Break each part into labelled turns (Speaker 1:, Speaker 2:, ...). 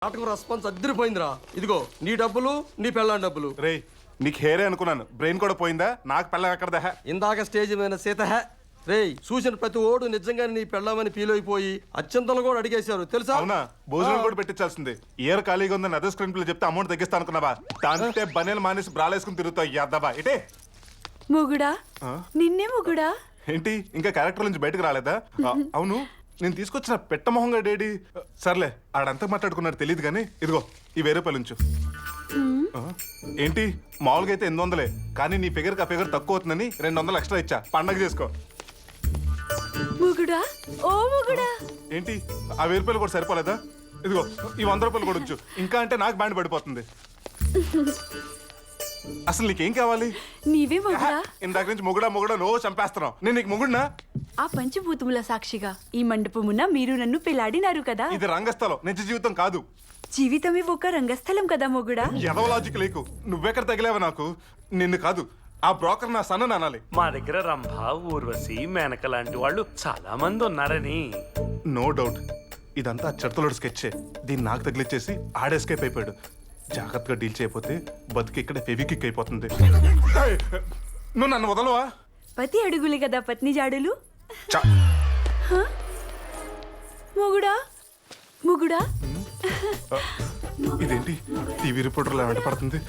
Speaker 1: నాటకం రెస్పాన్స్ అద్దరిపోయిందిరా. ఇదిగో నీ డబ్బులు, నీ పెళ్ళాం డబ్బులు.
Speaker 2: రే నీకు హేరే అనుకున్నాను, బ్రెయిన్ కూడా పోయిందా? నాకు పెళ్ళం ఎక్కడదా?
Speaker 1: ఇందాక స్టేజ్ మీద సీత రేయ్ చూసిన ప్రతి ఓడు నిజంగానే నీ పెళ్ళామని ఫీల్ అయిపోయి అత్యంతలు కూడా అడిగేశారు తెలుసా?
Speaker 2: అవునా? భోజనం కూడా పెట్టించాల్సింది. ఇయర్ ఖాళీగా ఉందని అదే స్క్రీన్ ప్లే చెప్తే అమౌంట్ తగ్గిస్తా అనుకున్నావా? దాంటే బనేలు మానేసి బ్రాలేసుకుని తిరుగుతావు యాదవా. ఇటే
Speaker 3: మొగుడా, నిన్నే మొగుడా.
Speaker 2: ఏంటి ఇంకా క్యారెక్టర్ నుంచి బయటకు రాలేదా? అవును, నేను తీసుకొచ్చిన పెట్టమొహంగా డేడీ. సర్లే ఆడంతా మాట్లాడుకున్నాడు తెలియదు కానీ ఇదిగో ఈ 1000 రూపాయలు ఉంచు. ఏంటి మామూలుగా అయితే 800, కానీ నీ ఫిగర్కి ఆ ఫిగర్ తక్కువ అవుతుందని 200 ఎక్స్ట్రా ఇచ్చా. పండగ చేసుకో.
Speaker 3: మొగుడా, ఓ మొగుడా.
Speaker 2: ఏంటి ఆ 1000 రూపాయలు కూడా సరిపోలేదా? ఇదిగో ఈ 100 రూపాయలు కూడా ఉంచు. ఇంకా అంటే నాకు బ్యాండ్ పడిపోతుంది. అసలు నీకేం కావాలి?
Speaker 3: నీవే మొగుడా.
Speaker 2: ఇందాక నుంచి మొగుడా మొగుడా నో చంపేస్తున్నావు. నేను నీకు మొగుడినా?
Speaker 3: ఆ పంచభూతముల సాక్షిగా ఈ మండపమున మీరు నన్ను పెళ్లాడినారు కదా.
Speaker 2: ఇది రంగస్థలం, నిజ జీవితం కాదు.
Speaker 3: జీవితమే ఒక రంగస్థలం కదా మొగుడా.
Speaker 2: ఎదవ లాజిక్ లేకు. నువ్వెక్కడ తగిలేవా నాకు? నిన్ను కాదు, ఆ బ్రోకర్ నా సన్న అనాలి.
Speaker 4: మా దగ్గర రంభ, ఊర్వశి, మేనక లాంటి వాళ్ళు చాలా మంది ఉన్నారని.
Speaker 2: నో డౌట్ ఇదంతా చెత్తలోడు స్కెచ్చే. దీన్ని నాకు తగిలిచ్చేసి ఆడెస్కేప్ అయిపోయాడు. జాగ్రత్తగా డీల్ చేయకపోతే బతికి ఇక్కడ ఫెవికిక్ అయిపోతుంది. ఏయ్, నువ్వు నన్ను వదలవా?
Speaker 3: పతి అడుగులు కదా పత్ని జాడులు.
Speaker 2: చ.
Speaker 3: మొగుడా, మొగుడా.
Speaker 2: ఇదేంటి టీవీ రిపోర్టర్లా వెంట పడుతుంది?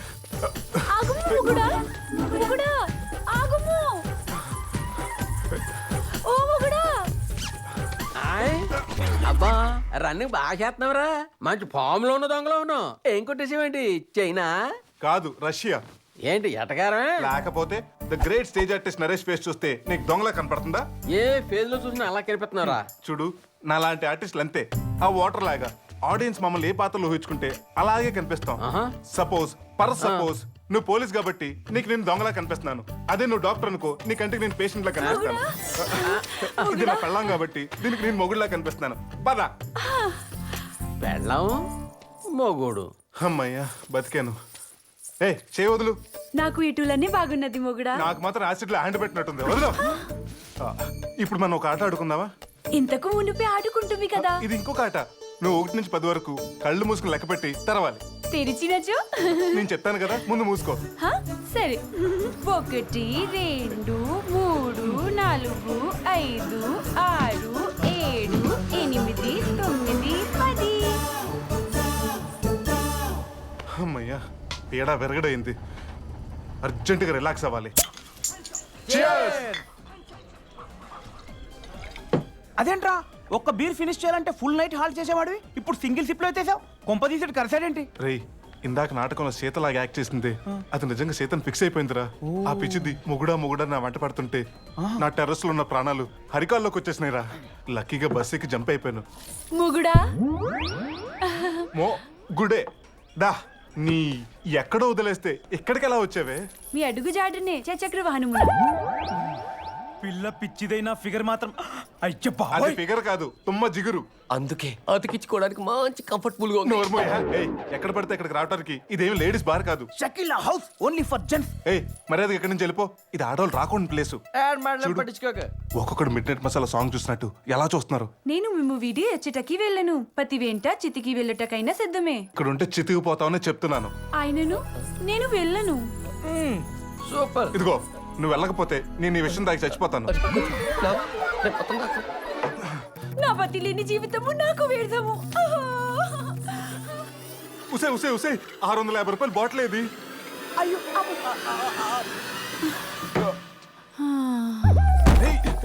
Speaker 3: ఆగుము మొగుడా, మొగుడా ఆగుము. ఓ మొగుడా.
Speaker 5: అబ్బా రన్నింగ్ బాగా చేస్తున్నావురా. మంచి ఫామ్ లో ఉన్న దొంగలో ఉన్నావు. ఏం కొట్టేసేవేంటి? చైనా
Speaker 2: కాదు, రష్యా.
Speaker 5: ఏంటి ఎటకారమే?
Speaker 2: లేకపోతే the great stage artist Naresh face చూస్తే నీకు దొంగలా కనపడుతుందా?
Speaker 5: ఏ ఫేజ్ లో చూసినా అలా కనిపిస్తున్నారా?
Speaker 2: చూడు, నా లాంటి ఆర్టిస్టులు అంతే. ఆ వాటర్ లాగా ఆడియన్స్ మమ్మల్ని ఏ పాత్రలో ఊహించుకుంటే అలాగే కనిపిస్తాం. సపోజ్ సపోజ్ నువ్వు పోలీస్ కాబట్టి నీకు నేను దొంగలా కనిపిస్తున్నాను. అదే నువ్వు డాక్టర్ అనుకో, నీ కంటికి నేను పేషెంట్ లా కనిపిస్తాను. ఇది నా పెళ్ళాం కాబట్టి దీనికి నేను మొగుడులా కనిపిస్తున్నాను. పద.
Speaker 5: వెళ్ళాం మొగుడు.
Speaker 2: అమ్మయ్యా బతికాను. ఏ చేయి వదులు.
Speaker 3: నాకు ఇటులన్నీ బాగున్నది మొగుడా.
Speaker 2: నాకు మాత్రం యాసిడ్ లో హ్యాండ్ పెట్టినట్టుంది. వదులు. ఇప్పుడు మనం ఒక ఆట ఆడుకుందామా?
Speaker 3: ఇంతకు మునిపే ఆడుకుంటుంది కదా.
Speaker 2: ఇది ఇంకొక ఆట. నువ్వు 1 నుంచి 10 వరకు కళ్ళు మూసుకుని లెక్క పెట్టి తెరవాలి.
Speaker 3: తెరిచినచో
Speaker 2: నేను చెప్తాను కదా, ముందు మూసుకో.
Speaker 3: సరే. 1 2 3 4 5 6 7 8 9 10.
Speaker 2: అమ్మయ్యా పీడ విరగడైంది. అర్జెంటుగా రిలాక్స్ అవ్వాలి.
Speaker 6: అదేంట్రా, ఒక్క బీర్ ఫినిష్ చేయాలంటే ఫుల్ నైట్ హాల్ చేసేవాడివి, ఇప్పుడు సింగిల్ సిప్ లో ఎత్తేసావు. కొంప తీసేటి కరసాడేంటి?
Speaker 2: రేయ్ ఇందాక నాటకంలో సీతలాగా యాక్ట్ చేసింది అది నిజంగా సీతను ఫిక్స్ అయిపోయిందిరా. ఆ పిచ్చిది మొగుడా మొగుడా నా వెంట పడుతుంటే నా టెర్రస్ లో ఉన్న ప్రాణాలు హరికాల్లోకి వచ్చేసినాయిరా. లక్కీగా బస్ ఎక్కి జంప్ అయిపోయాను.
Speaker 3: మొగుడా,
Speaker 2: మో గుడే దా. నీ ఎక్కడో వదిలేస్తే ఎక్కడికి ఎలా వచ్చావే?
Speaker 3: మీ అడుగు జాడనే చక్ర వాహనమున.
Speaker 6: పిల్ల పిచ్చిదైనా ఫిగర్ మాత్రం అయ్యో
Speaker 2: అది
Speaker 6: బాబోయ్.
Speaker 2: ఫిగర్ కాదు, తుమ్మ జిగురు.
Speaker 5: అందుకే అతికించుకోవడానికి మంచి కంఫర్టబుల్ గా ఉంది.
Speaker 2: నోర్మోయా. ఏయ్ ఎక్కడ పడితే ఎక్కడికి రావడానికి ఇదేమి లేడీస్ బార్ కాదు.
Speaker 6: Shakeela house only for gents.
Speaker 2: ఏయ్ మర్యాదగా ఎక్కడి నుంచి వెళ్ళిపో. ఇది ఆడవాళ్ళు రాకుండా ప్లేసు.
Speaker 5: పట్టించుకోక.
Speaker 2: ఒక్కొక్కడు మిడ్ నైట్ మసాలా సాంగ్ చూసినట్టు ఎలా చూస్తున్నారు.
Speaker 3: నేను మేము వీడి ఎచ్చటకి వెళ్ళను. పతి వెంట చితికి వెళ్ళటకైనా సిద్ధమే.
Speaker 2: ఇక్కడ ఉంటే చితికిపోతావని చెప్తున్నాను.
Speaker 3: ఆయనను నేను వెళ్ళను.
Speaker 5: సూపర్.
Speaker 2: ఇదిగో నువ్వు వెళ్ళకపోతే నేను ఈ విషయం దాకా చచ్చిపోతాను.
Speaker 3: నా పతి లేని జీవితము నాకు వ్యర్థము.
Speaker 2: ఉసే ఉసే ఉసే 650 రూపాయలు బాటిల్ ఏది?
Speaker 6: అయ్యో